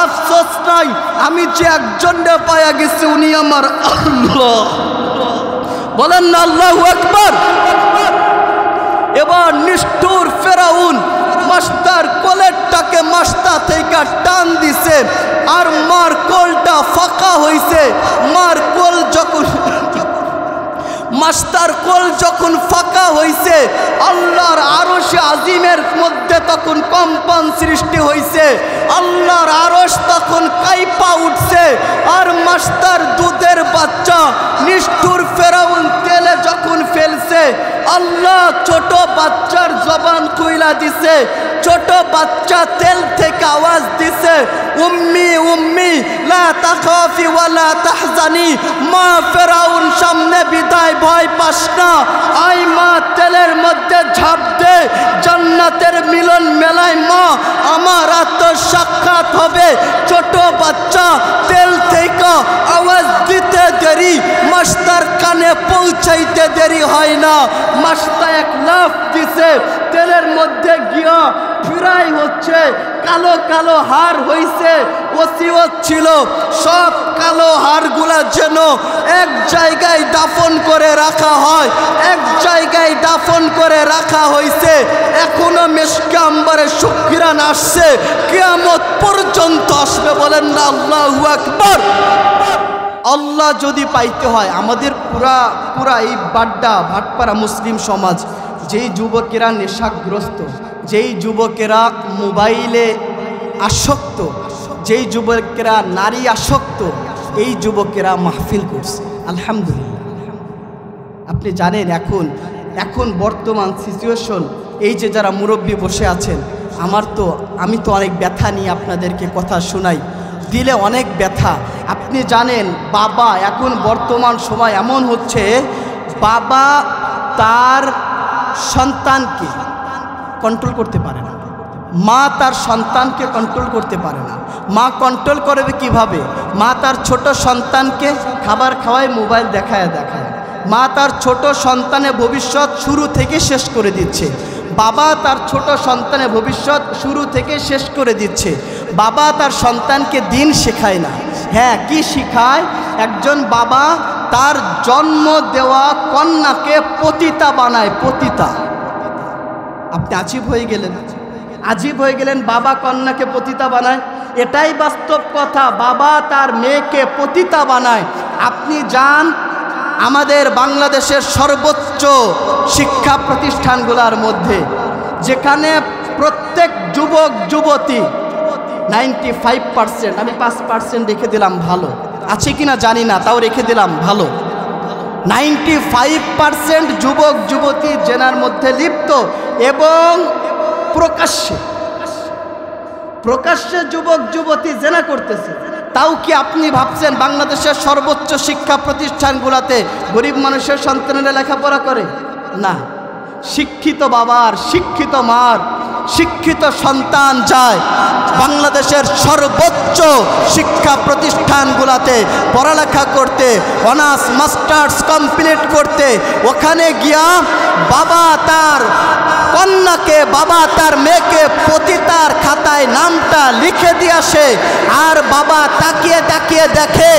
আফসোস নাই আমি যে একজনকে পায়া গেছি উনি আমার আল্লাহ। বলেন না আল্লাহু আকবার। এবার নিষ্ঠুর ফেরাউন মাস্টার কোলেরটাকে মাস্টার থেকে টান দিছে আর মার কোলটা ফাঁকা হইছে। মার কোল যখন মাস্টার কোল যখন ফাঁকা হইছে, আল্লাহর আরশে আজিমের মধ্যে তখন কম্পন সৃষ্টি হইছে। আল্লাহর আরশ তখন কাইপা উঠছে। আর মাস্টার দুধের বাচ্চা নিষ্ঠুর ফেরাউন তেলে যখন ফেলছে, আল্লাহ ছোট বাচ্চার জবান খুইলা দিছে। ছোট বাচ্চা তেল থেকে আওয়াজ দিছে, উম্মি উম্মি লা তাখাফি ওয়ালা তাহজানি। মা ফেরাউন সামনে বিদায়, ভয় পাস না, আই মা তেলের মধ্যে ঝাঁপ দে, জান্নাতের মিলন মেলায় মা আমার আত্মসাক্ষাৎ হবে। ছোট বাচ্চা তেল থেকে আওয়াজ দিতে দেরি, মাস্টার কানে পৌঁছাইতে দেরি হয় না। মাস্টার এক লাফ দিছে, তেলের মধ্যে গিয়া ফিরাই হচ্ছে, কালো কালো হার হইছে। ওসিয়ত ছিল সব কালো হারগুলা যেন এক জায়গায় দাফন করে রাখা হয়, এক জায়গায় দাফন করে রাখা হইছে। এখনো মেশকে আম্বারে শুকরান আসছে, কিয়ামত পর্যন্ত আসবে। বলেন না আল্লাহু আকবার। আল্লাহ যদি পাইতে হয় আমাদের পুরা এই বাড্ডা ভাটপাড়া মুসলিম সমাজ, যেই যুবকেরা নেশাগ্রস্ত, যেই যুবকেরা মোবাইলে আসক্ত, যেই যুবকেরা নারী আসক্ত, এই যুবকেরা মাহফিল করছে আলহামদুলিল্লাহ। আপনি জানেন এখন বর্তমান সিচুয়েশন, এই যে যারা মুরব্বী বসে আছেন, আমি তো অনেক ব্যথা নিয়ে আপনাদেরকে কথা শোনাই, দিলে অনেক ব্যথা। আপনি জানেন বাবা এখন বর্তমান সময় এমন হচ্ছে, বাবা তার সন্তানকে কন্ট্রোল করতে পারে না, মা তার সন্তানকে কন্ট্রোল করতে পারে না। মা কন্ট্রোল করবে কিভাবে? মা তার ছোট সন্তানকে খাবার খাওয়ায়, মোবাইল দেখায়। মা তার ছোট সন্তানের ভবিষ্যৎ শুরু থেকে শেষ করে দিচ্ছে। বাবা তার ছোট সন্তানের ভবিষ্যৎ শুরু থেকে শেষ করে দিচ্ছে। বাবা তার সন্তানকে দিন শেখায় না। হ্যাঁ, কি শিখায়? একজন বাবা তার জন্ম দেওয়া কন্যাকে পতিতা বানায়, পতিতা। আপনি আজীব হয়ে গেলেন, আজীব হয়ে গেলেন, বাবা কন্যাকে পতিতা বানায়। এটাই বাস্তব কথা, বাবা তার মেয়েকে পতিতা বানায়। আপনি যান আমাদের বাংলাদেশের সর্বোচ্চ শিক্ষা প্রতিষ্ঠানগুলোর মধ্যে, যেখানে প্রত্যেক যুবক যুবতী 95%, আমি 5% রেখে দিলাম, ভালো আছে কিনা জানি না, তাও রেখে দিলাম ভালো, 95% যুবক যুবতী জেনার মধ্যে লিপ্ত। এবং প্রকাশ্যে প্রকাশ্যে যুবক যুবতী জেনা করতেছে। তাও কি আপনি ভাবছেন বাংলাদেশের সর্বোচ্চ শিক্ষা প্রতিষ্ঠানগুলোতে গরিব মানুষের সন্তানেরা লেখাপড়া করে? না, শিক্ষিত বাবার, শিক্ষিত মার, শিক্ষিত সন্তান যায় বাংলাদেশের সর্বোচ্চ শিক্ষা প্রতিষ্ঠানগুলোতে পড়ালেখা করতে, অনার্স মাস্টার্স কমপ্লিট করতে। ওখানে গিয়া বাবা তার কন্যাকে, বাবা তার মেয়েকে পতিতার খাতায় নামটা লিখে দিয়ে আসে। আর বাবা তাকিয়ে তাকিয়ে দেখে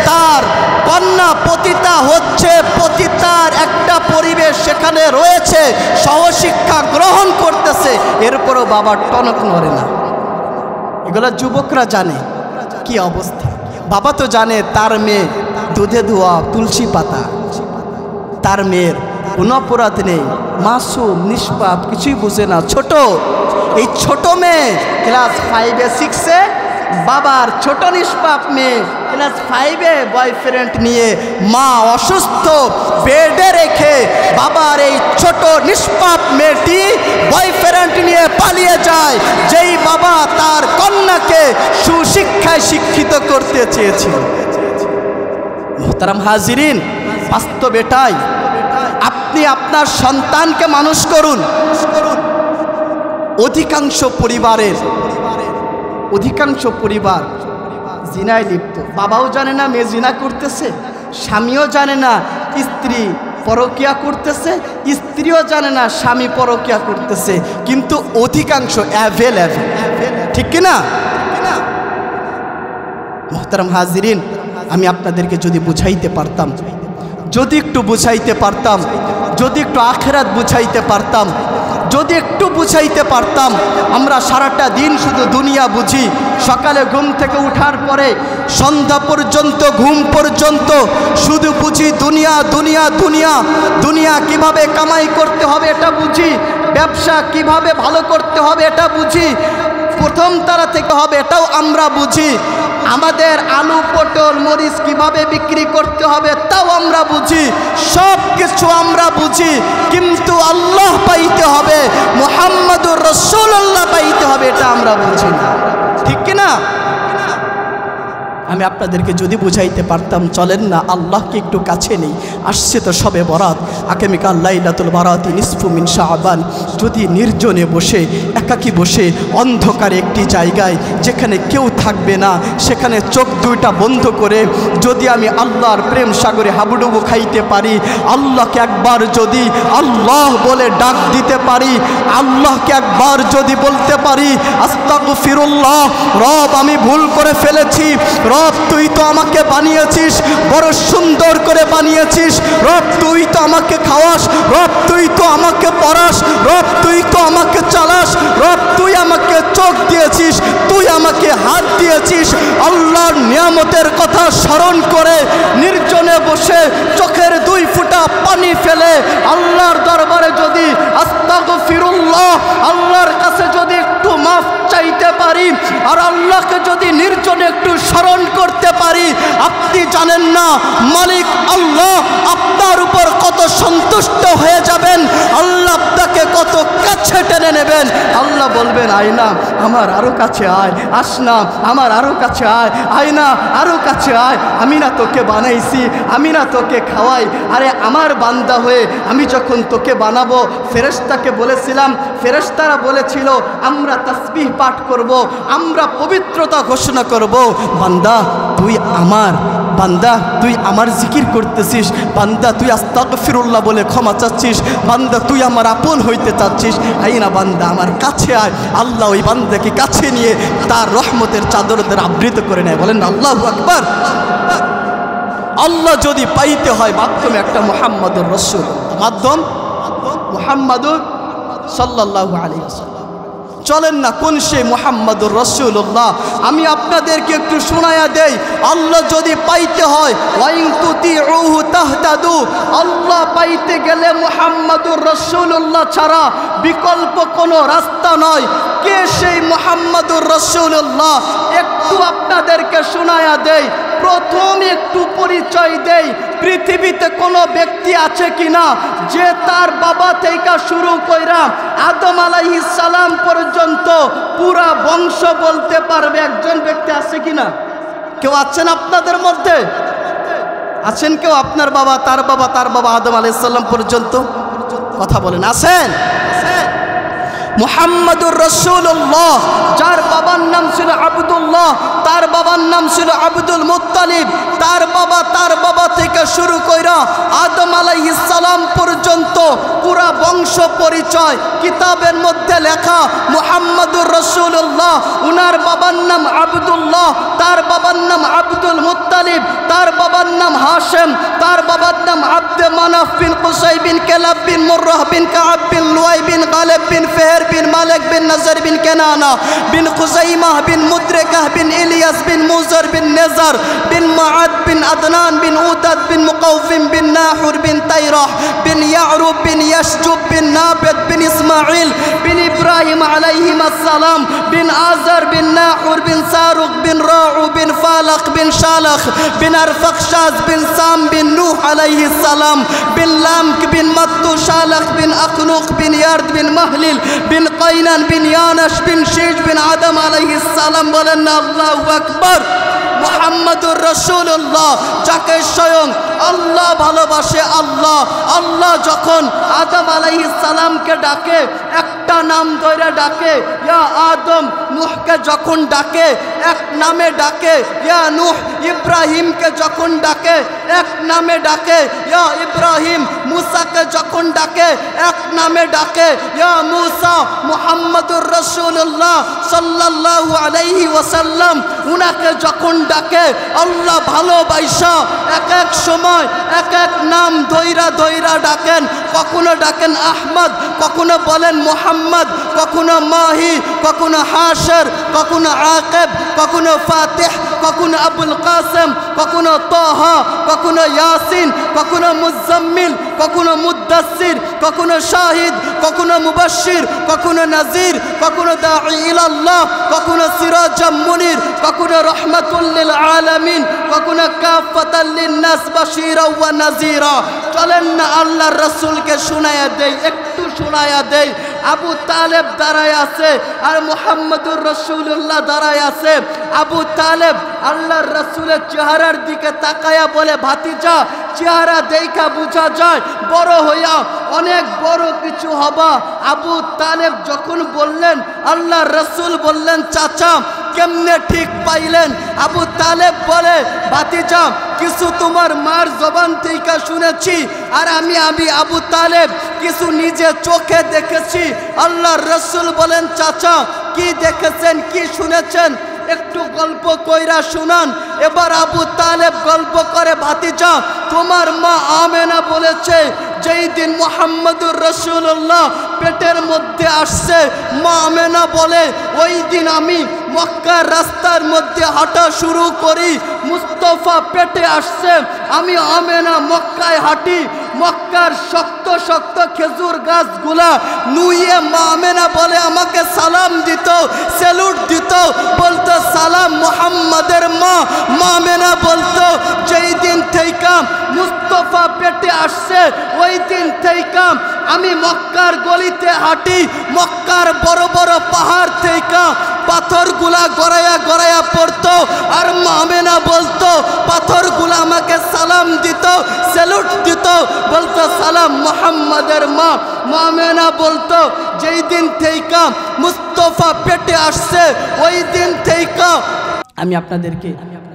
তার কন্যা পতিতা হচ্ছে, পতিতার একটা পরিবেশ সেখানে রয়েছে, সহশিক্ষা গ্রহণ করতেছে, এরপরও বাবা টনক নড়ে না। এগুলো যুবকরা জানে কি অবস্থা। বাবা তো জানে তার মেয়ে দুধে ধোয়া তুলসী পাতা, তার মেয়ের কোনো অপরাধ নেই, মাসুম নিষ্পাপ, কিছুই বুঝে না, ছোট। এই ছোট মেয়ে ক্লাস 5-এ 6-এ, বাবার ছোট নিষ্পাপ মেয়ে ক্লাস 5-এ বয়ফ্রেন্ড নিয়ে, মা অসুস্থ বেডে রেখে বাবার এই ছোট নিষ্পাপ মেয়েটি বয়ফ্রেন্ড নিয়ে পালিয়ে যায়, যেই বাবা তার কন্যাকে সুশিক্ষায় শিক্ষিত করতে চেয়েছিল। মোহতারাম হাজিরিন, বাস্তব এটাই। আপনি আপনার সন্তানকে মানুষ করুন। অধিকাংশ পরিবার জিনায় লিপ্ত। বাবাও জানে না মেয়ে জিনা করতেছে, স্বামীও জানে না স্ত্রী পরকিয়া করতেছে, স্ত্রীও জানে না স্বামী পরকিয়া করতেছে, কিন্তু অধিকাংশ অ্যাভেলেবল, ঠিক কিনা? মোহতারাম হাজিরিন, আমি আপনাদেরকে যদি বুঝাইতে পারতাম, যদি একটু বুঝাইতে পারতাম, যদি একটু আখিরাত বুঝাইতে পারতাম, যদি একটু বুঝাইতে পারতাম। আমরা সারাটা দিন শুধু দুনিয়া বুঝি, সকালে ঘুম থেকে উঠার পরে সন্ধ্যা পর্যন্ত, ঘুম পর্যন্ত শুধু বুঝি দুনিয়া দুনিয়া দুনিয়া। দুনিয়া কিভাবে কামাই করতে হবে এটা বুঝি, ব্যবসা কিভাবে ভালো করতে হবে এটা বুঝি, প্রথম তারা থেকে হবে এটাও আমরা বুঝি, আমাদের আলু পটল মরিচ কিভাবে বিক্রি করতে হবে তাও আমরা বুঝি, সব কিছু আমরা বুঝি, কিন্তু আল্লাহ পাইতে হবে, মুহাম্মাদুর রাসূলুল্লাহ পাইতে হবে, এটা আমরা বুঝি না, ঠিক কিনা? আমি আপনাদেরকে যদি বুঝাইতে পারতাম, চলেন না আল্লাহকে একটু কাছে নেই। আসছে তো সবে বরাত, আগামীকাল লাইলাতুল বারাতি নিসফু মিন শাবান। যদি নির্জনে বসে, একাকী বসে, অন্ধকারে একটি জায়গায় যেখানে কেউ থাকবে না, সেখানে চোখ দুইটা বন্ধ করে যদি আমি আল্লাহর প্রেম সাগরে হাবুডুবু খাইতে পারি, আল্লাহকে একবার যদি আল্লাহ বলে ডাক দিতে পারি, আল্লাহকে একবার যদি বলতে পারি আস্তাগফিরুল্লাহ, রব আমি ভুল করে ফেলেছি, রব তুই তো আমাকে বানিয়েছিস, বড় সুন্দর করে বানিয়েছিস, রব তুই তো আমাকে খাওয়াস, রব তুই তো আমাকে পড়াস, রব তুই তো আমাকে চালাস, রব তুই আমাকে চোখ দিয়েছিস, তুই আমাকে হাত দিয়েছিস। আল্লাহর নিয়ামতের কথা স্মরণ করে নির্জনে বসে চোখের 2 ফোঁটা পানি ফেলে আল্লাহর দরবারে যদি আস্তাগফিরুল্লাহ, আল্লাহর কাছে যদি একটু মাফ চাইতে পারি, আর আল্লাহকে যদি নির্জনে একটু স্মরণ করতে পারি, আপনি জানেন না মালিক আল্লাহ আপনার উপর কত সন্তুষ্ট হয়ে যাবেন, আল্লাহ আপনাকে কত কাছে টেনে নেবেন। আল্লাহ বলবেন আয়না আমার আরো কাছে আয়, আসনা আমার আরো কাছে আয়, আয়না আরো কাছে আয়, আমি না তোকে বানাইছি, আমি না তোকে খাওয়াই। আরে আমার বান্দা হয়ে আমি যখন তোকে বানাবো, ফেরেশতাকে বলেছিলাম, ফেরেশতারা বলেছিল আমরা তাসবিহ পাঠ করব, আমরা পবিত্রতা ঘোষণা করব, বান্দা তুই আমার, বান্দা তুই আমার জিকির করতেছিস, বান্দা তুই আস্তাগফিরুল্লাহ বলে ক্ষমা চাচ্ছিস, বান্দা তুই আমার আপন হইতে চাচ্ছিস, এই না বান্দা আমার কাছে আয়। আল্লাহ ওই বান্দাকে কাছে নিয়ে তার রহমতের চাদরদের আবৃত করে নেয়। বলেন আল্লাহু আকবার। আল্লাহ যদি পাইতে হয় মাধ্যমে একটা মুহাম্মাদুর রাসূল, মাধ্যম মুহাম্মাদুর সাল্লাল্লাহু আলাইহি ওয়াসাল্লাম। চলেন না কোন সেই মুহাম্মাদুর রাসূলুল্লাহ আমি আপনাদেরকে একটু শোনায়া দেই। আল্লাহ যদি পাইতে হয় ওয়াইন তুতিউহু তাহতাদু, আল্লাহ পাইতে গেলে মুহাম্মাদুর রাসূলুল্লাহ ছাড়া বিকল্প কোনো রাস্তা নয়। কে সেই মুহাম্মাদুর রাসূলুল্লাহ একটু আপনাদেরকে শোনায়া দেই। প্রথম একটু পরিচয় দেই, পৃথিবীতে কোনো ব্যক্তি আছে কিনা যে তার বাবা থেকে শুরু কইরা আদম আলাইহিস সালাম পর্যন্ত পুরা বংশ বলতে পারবে? একজন ব্যক্তি আছে কিনা? কেউ আছেন আপনাদের মধ্যে? আছেন কেউ? আপনার বাবা, তার বাবা, তার বাবা আদম আলাইহিস সালাম পর্যন্ত কথা বলেন, আছেন? মুহাম্মাদুর রাসূলুল্লাহ যার বাবার নাম ছিল আব্দুল্লাহ, তার বাবার নাম ছিল আব্দুল মুত্তালিব, তার বাবা থেকে শুরু কইরা আদম আলাইহিস সালাম পর্যন্ত পুরা বংশ পরিচয় কিতাবের মধ্যে লেখা। মুহাম্মাদুর রাসূলুল্লাহ উনার বাবার নাম আব্দুল্লাহ, তার বাবার নাম আব্দুল মুত্তালিব, তার বাবার নাম হাশেম, তার বাবার নাম আব্দে মানাফ বিন কুসাই বিন কেলাব বিন মুররাহ বিন কাআব বিন লুয়াই বিন গালিব বিন ফেহের বিন মালিক বিন নজর বিন কেনানা বিন খুজাইমাহ বিন মুদ্রিকাহ বিন ইলিয়াস বিন মুজর বিন নেজার বিন মাআদ বিন আদনান বিন উদাদ বিন মুকাউফিম বিন নাহুর বিন তাইরাহ বিন ইয়ারুব বিন ইয়াশজুব বিন নাবিদ বিন ইসমাঈল বিন ইব্রাহিম আলাইহিমাস সালাম বিন আজার বিন নাহুর বিন সারুক বিন রাউ বিন ফালাক বিন শালাখ বিন আরফাকশাজ বিন সাম বিন নূহ আলাইহিস সালাম বিন লামক বিন মাত্তু শালাখ বিন আখনুক বিন ইয়ারদ বিন মাহলিল বিন কাইনান বিন ইয়ানাশ বিন শীজ বিন আদম আলাইহিস সালাম। বলেন না আল্লাহু আকবার। মুহাম্মাদুর রাসূলুল্লাহ যাকে স্বয়ং আল্লাহ ভালোবাসে। আল্লাহ যখন আদম আলাইহিস সালামকে ডাকে একটা নাম ধরে ডাকে, ইয়া আদম। নূহকে যখন ডাকে এক নামে ডাকে, ইয়া নূহ। ইব্রাহিমকে যখন ডাকে এক নামে ডাকে, ইয়া ইব্রাহিম। মুসাকে যখন ডাকে এক নামে ডাকে, ইয়া মুসা। মুহাম্মাদুর রাসূলুল্লাহ সাল্লাল্লাহু আলাইহি ওয়াসাল্লাম উনাকে যখন ডাকে আল্লাহ ভালোবাসা এক এক সময় এক এক নাম ধইরা ডাকেন। কখনো ডাকেন আহমদ, কখনো বলেন মুহাম্মদ, কখনো মাহি, কখনো হাশর, কখনো আকিব, কখনো ফাতিহ, কখনো আবুল কাসেম, কখনো তাহা, কখনো ইয়াসিন, কখনো মুজাম্মিল, কখনো মুদ্দাসির, কখনো শাহিদ, কখনো মুবাশশির, কখনো নাজির, কখনো দাঈ ইলাল্লাহ, কখনো সিরাজাম মুনির, কখনো রাহমাতুল লিল আলামিন, কখনো কাফাতাল লিন-নাস বাশীরা ওয়া নাযীরা। চলেন না আল্লাহর রাসূলকে শোনায়া দেই, একটু শোনায়া দেই। আবু তালেব দাঁড়ায় আছে আর মুহাম্মাদুর রাসূলুল্লাহ দাঁড়ায় আছে। আবু তালেব আল্লাহর রাসূলের চেহারার দিকে তাকায়া বলে, ভাতিজা চেহারা দেখা বোঝা যায় বড় হইয়া অনেক বড় কিছু হবা। আবু তালেব যখন বললেন, আল্লাহর রাসূল বললেন, চাচা কেমনে ঠিক পাইলেন? আবু তালেব বলে, ভাতিজা কিছু তোমার মার জবান থেকে শুনেছি আর আমি আবু তালেব কিছু নিজে চোখে দেখেছি। আল্লাহর রাসূল বলেন, চাচা কি দেখেছেন, কি শুনেছেন? একটু গল্প কইরা শুনান। এবার আবু তালেব গল্প করে, ভাতিজা তোমার মা আমেনা বলেছে যেই দিন মুহাম্মাদুর রাসূলুল্লাহ পেটের মধ্যে আসছে, মা আমেনা বলে ওই দিন আমি মক্কার রাস্তার মধ্যে হাঁটা শুরু করি, মুস্তাফা পেটে আসছে, আমি আমেনা মক্কায় হাঁটি। মক্কার শক্ত শক্ত খেজুর গাছগুলা নুয়ে মা আমেনা বলে আমাকে সালাম দিত, স্যালুট দিত, বলতো সালাম মুহাম্মাদের মা। মা আমেনা বলতো যেই দিন থেকে মুস্তাফা পেটে আসছে ওই দিন থেকে আমি মক্কার গলিতে হাঁটি, মক্কার বড় বড় পাহাড় থেকে পাথরগুলা গড়াইয়া পড়তো আর মা আমেনা বলতো পাথরগুলা আমাকে সালাম দিত, স্যালুট দিত, বলতো সালাম মুহাম্মাদের মা। মা আমেনা বলতো যেই দিন থেকে মুস্তাফা পেটে আসছে ওই দিন থেকে আমি আপনাদেরকে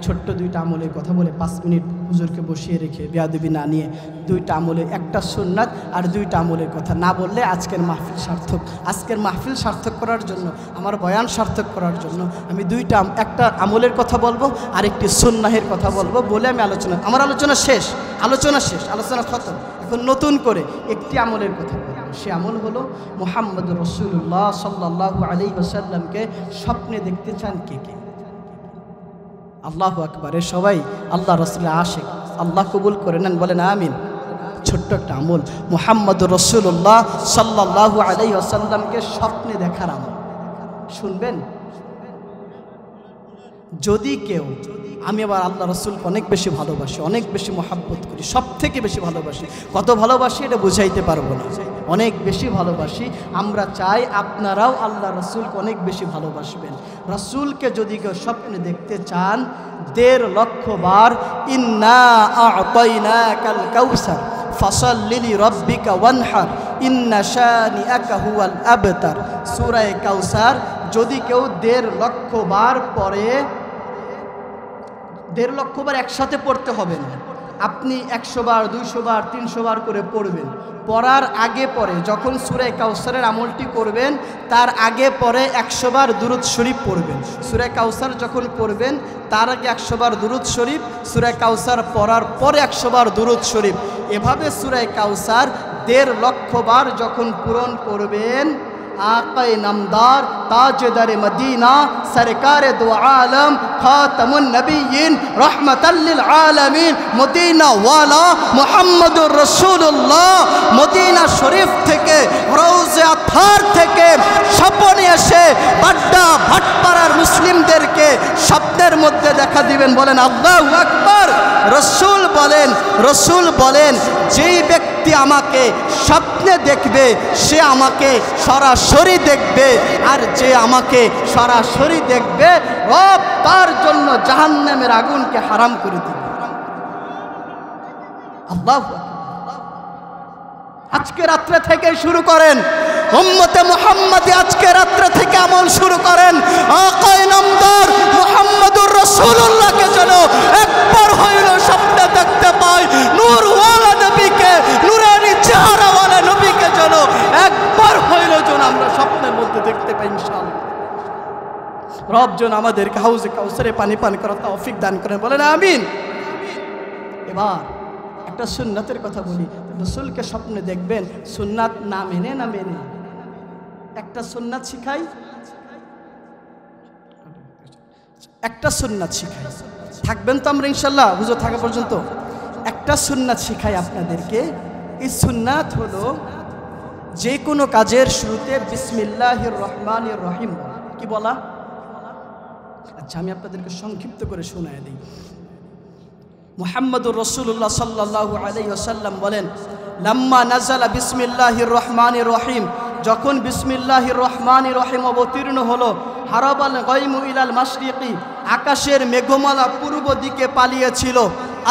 ছোট্ট দুইটা আমলের কথা বলে 5 মিনিট হুজুরকে বসিয়ে রেখে বেয়াদবি না নিয়ে দুইটা আমলে, একটা সুন্নাত আর দুইটা আমলের কথা না বললে আজকের মাহফিল সার্থক। আজকের মাহফিল সার্থক করার জন্য, আমার বয়ান সার্থক করার জন্য আমি একটা আমলের কথা বলবো আর একটি সুন্নাহের কথা বলবো বলে আমি আমার আলোচনা শেষ, আলোচনা খতম। এখন নতুন করে একটি আমলের কথা বলবো। সে আমল হলো মুহাম্মদুর রাসূলুল্লাহ সাল্লাল্লাহু আলাইহি ওয়াসাল্লামকে স্বপ্নে দেখতে চান কে কে? আল্লাহু আকবার। সবাই আল্লাহ রাসূলের আশিক, আল্লাহ কবুল করে নেন, বলেন আমিন। ছোট্ট একটা আমল, মুহাম্মদুর রাসূলুল্লাহ সাল্লাল্লাহু আলাইহি ওয়াসাল্লামকে স্বপ্নে দেখার আমল শুনবেন। যদি কেউ, আমি আবার আল্লাহ রাসূলকে অনেক বেশি ভালোবাসি, অনেক বেশি মহাব্বত করি, সব থেকে বেশি ভালোবাসি। কত ভালোবাসি এটা বুঝাইতে পারবো না, অনেক বেশি ভালোবাসি। আমরা চাই আপনারাও আল্লাহ রাসূলকে অনেক বেশি ভালোবাসবেন। রাসূলকে যদি কেউ স্বপ্নে দেখতে চান 1.5 লক্ষ বার ইন্না আ'তাইনাকাল কাউসার ফাসাল্লি লিরাব্বিকা ওয়ানহার ইন্না শানিআকা হুয়াল আবতার, সূরা কাউসার যদি কেউ 1.5 লক্ষ বার পড়ে, 1.5 লক্ষ বার একসাথে পড়তে হবে না, আপনি 100 বার 200 বার 300 বার করে পড়বেন। পড়ার আগে পরে যখন সূরা কাউসারের আমলটি করবেন তার আগে পরে 100 বার দুরূদ শরীফ পড়বেন। সূরা কাউসার যখন পড়বেন তার আগে 100 বার দুরূদ শরীফ, সূরা কাউসার পড়ার পরে 100 বার দুরূদ শরীফ। এভাবে সূরা কাউসার 1.5 লক্ষ বার যখন পূরণ করবেন, आक़ाए नामदार ताजदार मदीना सरकार दो आलम खातमुन नबीयीन रहमतल लिल आलमीन मदीना वाला मुहम्मदुर रसूलुल्लाह मदीना शरीफ থেকে রওজে আতহার থেকে স্বপ্নে এসে বাড্ডা ভাটপাড়ার মুসলিমদেরকে স্বপ্নের মধ্যে দেখা দিবেন। বলেন আল্লাহু আকবার। রসূল বলেন যেই ব্যক্তি আমাকে স্বপ্নে দেখবে সে আমাকে সরাসরি দেখবে, আর যে আমাকে সরাসরি দেখবে রব তার জন্য জাহান্নামের আগুনকে হারাম করে দিবে। আল্লাহু আকবার। আজকে রাত্রে থেকে শুরু করেন, উম্মতে মুহাম্মাদি আজকে রাত্রে থেকে আমল শুরু করেন। আকায়ে নামদার মুহাম্মদুর রাসূলুল্লাহকে যেন একবার হইল স্বপ্নে দেখতে পাই, নূরওয়ালা নবীকে, নূরানি চেহারাওয়ালা নবীকে যেন একবার হইল যেন আমরা স্বপ্নের মধ্যে দেখতে পাই ইনশাআল্লাহ। রব যেন আমাদেরকে হাউজে কাউসারে পানি পান করার তৌফিক দান করেন, বলেন আমিন। এবার একটা সুন্নাতের কথা বলি। রাসূলকে স্বপ্নে দেখবেন, সুন্নাত না মেনে একটা সুন্নাত শিখাই, একটা সুন্নাত শিখাই। থাকবেন তো আমরা ইনশাআল্লাহ হুজুর থাকা পর্যন্ত? একটা সুন্নাত শিখাই আপনাদেরকে। এই সুন্নাত হলো যে কোনো কাজের শুরুতে বিসমিল্লাহির রহমানির রহিম কি বলা। আচ্ছা আমি আপনাদেরকে সংক্ষিপ্ত করে শোনায় দিই। মুহাম্মদুর রাসূলুল্লাহ সাল্লাল্লাহু আলাইহি ওয়াসাল্লাম বলেন, লাম্মা নাযালা বিসমিল্লাহির রহমানির রহিম, যখন বিসমিল্লাহির রহমানির রহিম অবতীর্ণ হলো, হারাবাল গায়মু ইলাল মাশরিকি, আকাশের মেঘমালা পূর্ব দিকে পালিয়েছিল,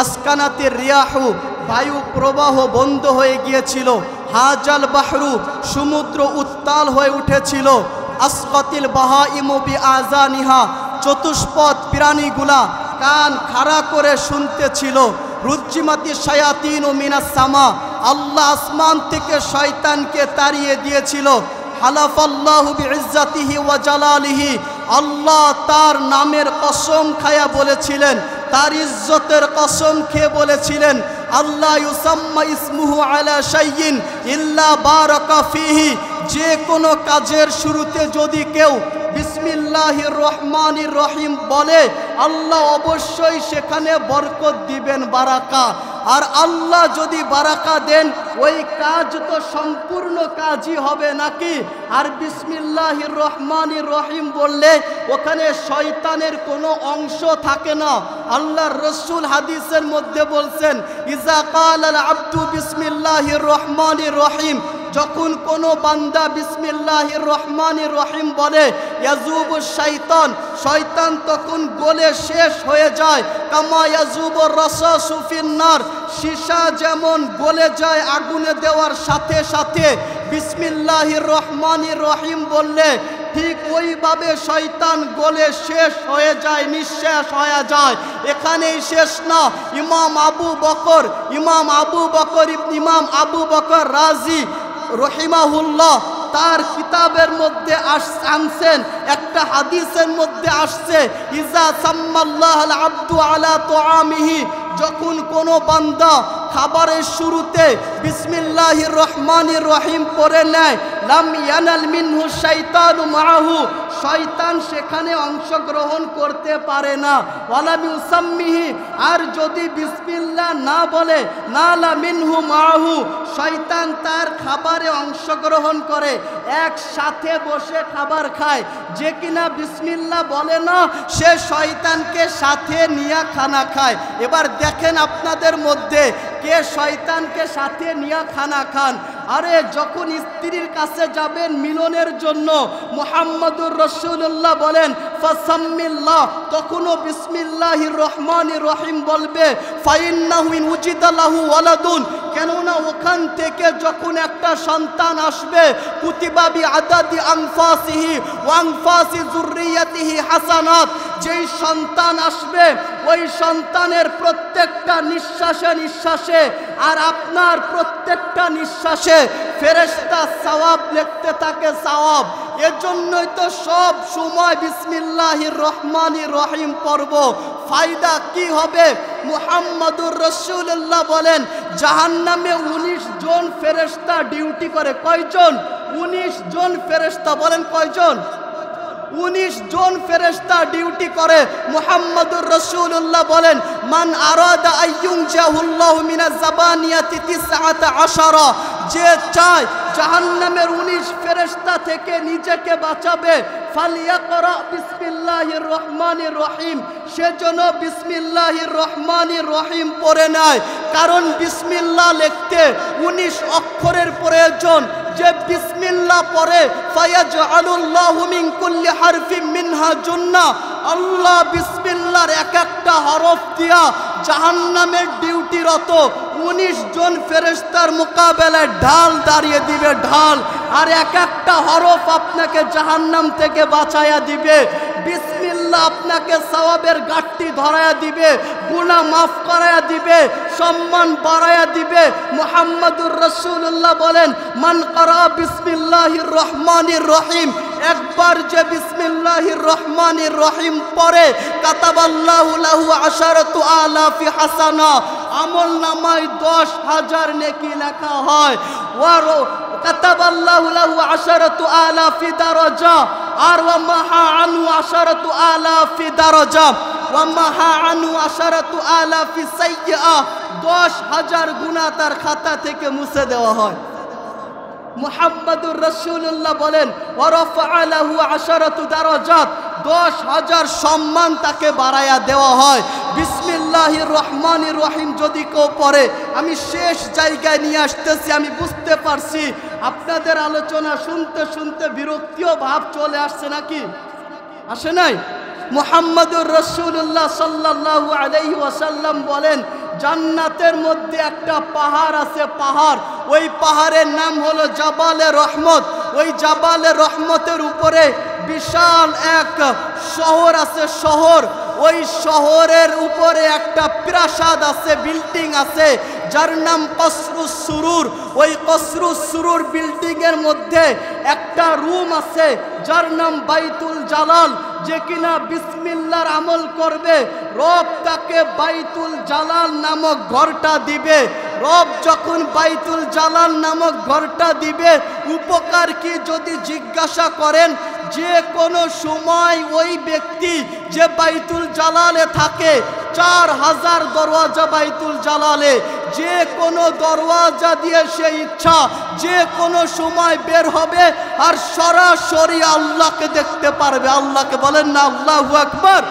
আসকানাতের রিয়াহু, বায়ু প্রবাহ বন্ধ হয়ে গিয়েছিল, হাজাল বাহরু, সমুদ্র উত্তাল হয়ে উঠেছিল, আসকাতিল বাহাইমু বিআযানিহা, চতুষ্পদ প্রাণীগুলা কান খাড়া করে শুনতেছিল, রুজ্জিমাতি শায়াতিন ও মিনাস সামা, আল্লাহ আসমান থেকে শয়তানকে তাড়িয়ে দিয়েছিল, হালাফাল্লাহু বিইজ্জাতিহি ওয়া জালালিহি, আল্লাহ তার নামের কসম খায়া বলেছিলেন, তার ইজ্জতের কসম খেয়ে বলেছিলেন, আল্লাহ ইউসাম্মা ইসমুহু আলা শাইইন ইল্লা বারাকা ফিহি, যে কোনো কাজের শুরুতে যদি কেউ বিসমিল্লাহির রহমানির রহিম বলে আল্লাহ অবশ্যই সেখানে বরকত দিবেন, বারাকা। আর আল্লাহ যদি বারাকা দেন ওই কাজ তো সম্পূর্ণ কাজই হবে নাকি? আর বিসমিল্লাহির রহমানির রহিম বললে ওখানে শয়তানের কোনো অংশ থাকে না। আল্লাহর রাসূল হাদিসের মধ্যে বলছেন, ইজা কালাল আবদু বিসমিল্লাহির রহমানির রহিম, যখন কোনো বান্দা বিসমিল্লাহির রহমানির রহিম বলে, ইয়াজুবুশ শাইতান, শয়তান তখন গলে শেষ হয়ে যায়, কামা ইয়াজুবুর রাসাসু ফিন্নার, সীসা যেমন গলে যায় আগুনে দেওয়ার সাথে সাথে বিসমিল্লাহির রহমানির রহিম বললে ঠিক ওইভাবে শয়তান গলে শেষ হয়ে যায়, নিঃশেষ হয়ে যায়। এখানেই শেষ না, ইমাম আবু বকর রাজি রহিমাহুল্লাহ তার কিতাবের মধ্যে আনছেন, একটা হাদিসের মধ্যে আসছে, ইজা সাম্মাল্লাহুল আব্দু আলা তুআমিহি, যখন কোনো বান্দা খাবারের শুরুতে বিসমিল্লাহির রহমানির রহিম পড়ে নেয়, লাম ইয়ানাল মিনহু শাইতানু মাআহু, শয়তান সেখানে অংশগ্রহণ করতে পারে না। ওয়ালাম ইউসাম্মিহি, আর যদি বিসমিল্লাহ না বলে, নালা মিনহু মাআহু, শয়তান তার খাবারে অংশগ্রহণ করে, একসাথে বসে খাবার খায়। যে কিনা বিসমিল্লাহ বলে না, সে শয়তানকে সাথে নিয়ে খানা খায়। এবার দেখেন আপনাদের মধ্যে কে শয়তানকে সাথে নিয়ে খানা খান? আরে যখন স্ত্রীর কাছে যাবেন মিলনের জন্য, মুহাম্মদুর রাসূলুল্লাহ বলেন ফাসাম্মিল্লাহ, তখনও বিসমিল্লাহির রহমানির রহিম বলবে, ফাইন্নাহু ইন উজিদা লাহু ওয়ালাদুন, কেননা ওখান থেকে যখন একটা সন্তান আসবে, কুতিবা বিআদাদি আনফাসিহি ওয়া আনফাসি যুররিয়াতিহি হাসানাত, যেই সন্তান আসবে ওই সন্তানের প্রত্যেকটা নিঃশ্বাসে নিঃশ্বাসে আর আপনার প্রত্যেকটা নিঃশ্বাসে ফেরেশতা সওয়াব লিখতে থাকে, সওয়াব। এজন্যই তো সব সময় বিসমিল্লাহির রহমানির রহিম পড়ব। ফায়দা কি হবে? মুহাম্মদুর রাসূলুল্লাহ বলেন জাহান্নামে 19 জন ফেরেশতা ডিউটি করে। কয়জন? 19 জন ফেরেশতা। বলেন কয়জন? 19 জন ফেরেশতা ডিউটি করে। মুহাম্মদুর রাসূলুল্লাহ বলেন মান আরাদা আইয়ুনজাহুল্লাহু মিনাজ জাবানিয়াতি 19, যে চায় জাহান্নামের 19 ফেরেশতা থেকে নিজেকে বাঁচাবে, ফালিয়াকরা বিসমিল্লাহির রহমানির রহিম, সেজন্য বিসমিল্লাহির রহমানির রহিম পড়ে নেয়। কারণ বিসমিল্লাহ লিখতে 19 অক্ষরের প্রয়োজন। যে বিসমিল্লাহ পড়ে, ফায়াজআলুল্লাহু মিন কুল্লি হারফিন মিনহা জান্নাহ, আল্লাহ বিসমিল্লাহর এক একটা হরফ দিয়া জাহান্নামের ডিউটিরত 19 জন ফেরেশতার মোকাবেলায় ঢাল দাঁড়িয়ে দিবে, ঢাল। আর এক একটা হরফ আপনাকে জাহান্নাম থেকে বাঁচায়া দিবে। বিসমিল্লাহ আপনাকে সওয়াবের গাঁটটি ধরায়া দিবে, গুনাহ মাফ করায়া দিবে, সম্মান বাড়ায়া দিবে। মুহাম্মদুর রাসূলুল্লাহ বলেন মান ক্বারা বিসমিল্লাহির রহমানির রহিম, একবার যে বিসমিল্লাহির রহমানির রহিম পড়ে, কাতাবাল্লাহু লাহু 10,000 হাসানা, আমল নামায় 10,000 নেকি লেখা হয়। ওয়ারো কাতাবাল্লাহু লাহু 10,000 দারাজা, আর ওয়া মাহা আনহু 10,000 দারাজা, ওয়া মাহা আনহু 10,000 সাইয়্যা, 10,000 গুনাহ তার খাতা থেকে মুছে দেওয়া হয়। মুহাম্মদুর রাসূলুল্লাহ বলেন ওয়া রাফআ লাহু 10 দারাজাত, 10,000 সম্মান তাকে বাড়ায়া দেওয়া হয়। বিসমিল্লাহির রহমানির রহিম যদি কেউ পড়ে, আমি শেষ জায়গায় নিয়ে আসতেছি, আমি বুঝতে পারছি আপনাদের আলোচনা শুনতে শুনতে বিরক্তিও ভাব চলে আসছে নাকি? আসে নাই? মুহাম্মদুর রাসূলুল্লাহ সাল্লাল্লাহু আলাইহি ওয়াসাল্লাম বলেন জান্নাতের মধ্যে একটা পাহাড় আছে, পাহাড়, ওই পাহাড়ের নাম হলো জাবালে রহমত। ওই জাবালে রহমতের উপরে বিশাল এক শহর আছে, শহর। ওই শহরের উপরে একটা প্রাসাদ আছে, বিল্ডিং আছে, যার নাম কসরুস সুরুর। ওই কসরুস সুরুর বিল্ডিং এর মধ্যে একটা রুম আছে যার নাম বাইতুল জালাল। যে কিনা বিসমিল্লাহর আমল করবে, রব তাকে বাইতুল জালাল নামক ঘরটা দিবে। রব যখন বাইতুল জালাল নামক ঘরটা দিবে, উপকার কি যদি জিজ্ঞাসা করেন, যে কোনো সময় ওই ব্যক্তি যে বাইতুল জালালে থাকে, 4,000 দরওয়াজা বাইতুল জালালে, যে কোনো দরওয়াজা দিয়ে সে ইচ্ছা যে কোনো সময় বের হবে আর সরাসরি আল্লাহকে দেখতে পারবে। আল্লাহকে বলেন না আল্লাহু আকবার।